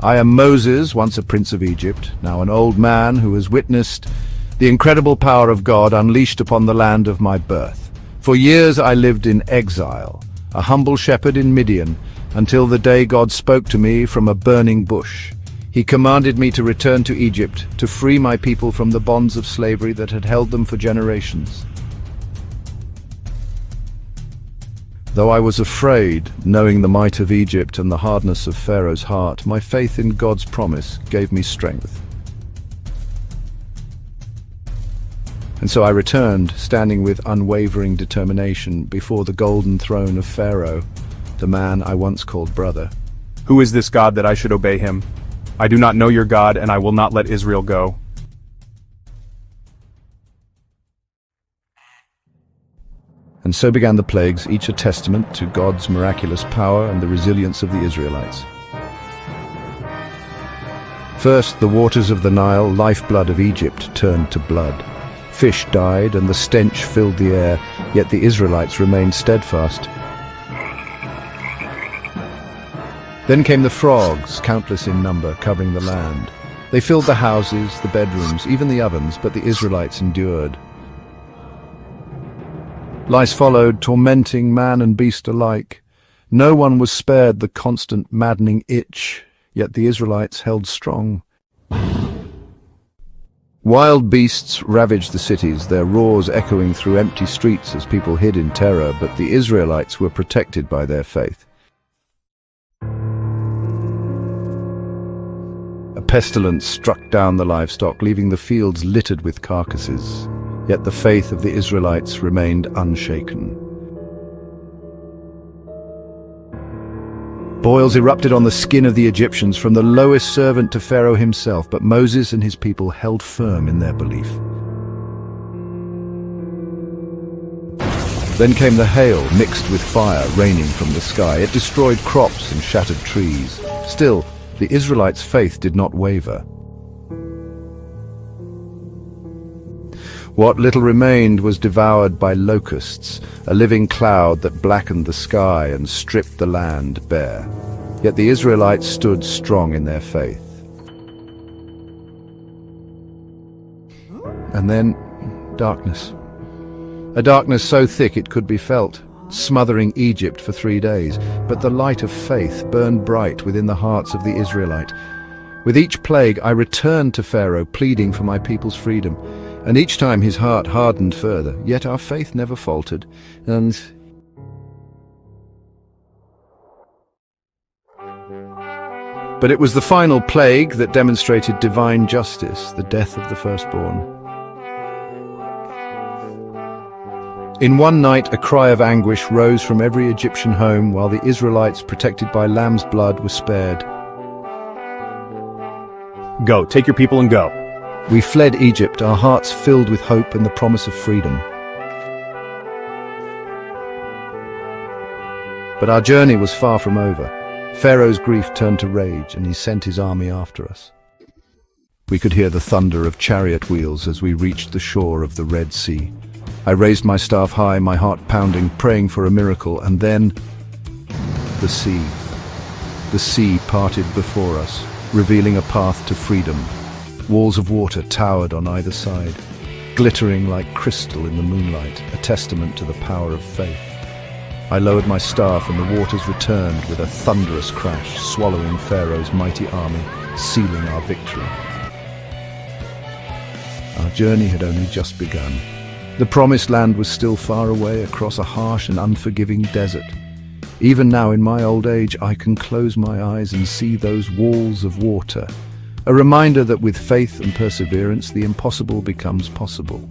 I am Moses, once a prince of Egypt, now an old man who has witnessed the incredible power of God unleashed upon the land of my birth. For years I lived in exile, a humble shepherd in Midian, until the day God spoke to me from a burning bush. He commanded me to return to Egypt, to free my people from the bonds of slavery that had held them for generations. Though I was afraid, knowing the might of Egypt and the hardness of Pharaoh's heart, my faith in God's promise gave me strength. And so I returned, standing with unwavering determination before the golden throne of Pharaoh, the man I once called brother. Who is this God that I should obey him? I do not know your God, and I will not let Israel go. And so began the plagues, each a testament to God's miraculous power and the resilience of the Israelites. First, the waters of the Nile, lifeblood of Egypt, turned to blood. Fish died and the stench filled the air, yet the Israelites remained steadfast. Then came the frogs, countless in number, covering the land. They filled the houses, the bedrooms, even the ovens, but the Israelites endured. Lice followed, tormenting man and beast alike. No one was spared the constant, maddening itch, yet the Israelites held strong. Wild beasts ravaged the cities, their roars echoing through empty streets as people hid in terror, but the Israelites were protected by their faith. A pestilence struck down the livestock, leaving the fields littered with carcasses. Yet the faith of the Israelites remained unshaken. Boils erupted on the skin of the Egyptians, from the lowest servant to Pharaoh himself, but Moses and his people held firm in their belief. Then came the hail, mixed with fire, raining from the sky. It destroyed crops and shattered trees. Still, the Israelites' faith did not waver. What little remained was devoured by locusts, a living cloud that blackened the sky and stripped the land bare. Yet the Israelites stood strong in their faith. And then, darkness. A darkness so thick it could be felt, smothering Egypt for 3 days. But the light of faith burned bright within the hearts of the Israelite. With each plague I returned to Pharaoh, pleading for my people's freedom. And each time his heart hardened further, yet our faith never faltered, and but it was the final plague that demonstrated divine justice, the death of the firstborn. In one night, a cry of anguish rose from every Egyptian home, while the Israelites, protected by lamb's blood, were spared. Go, take your people and go. We fled Egypt, our hearts filled with hope and the promise of freedom. But our journey was far from over. Pharaoh's grief turned to rage, and he sent his army after us. We could hear the thunder of chariot wheels as we reached the shore of the Red Sea. I raised my staff high, my heart pounding, praying for a miracle, and then the sea. The sea parted before us, revealing a path to freedom. Walls of water towered on either side, glittering like crystal in the moonlight, a testament to the power of faith. I lowered my staff and the waters returned with a thunderous crash, swallowing Pharaoh's mighty army, sealing our victory. Our journey had only just begun. The promised land was still far away across a harsh and unforgiving desert. Even now in my old age, I can close my eyes and see those walls of water, a reminder that with faith and perseverance, the impossible becomes possible.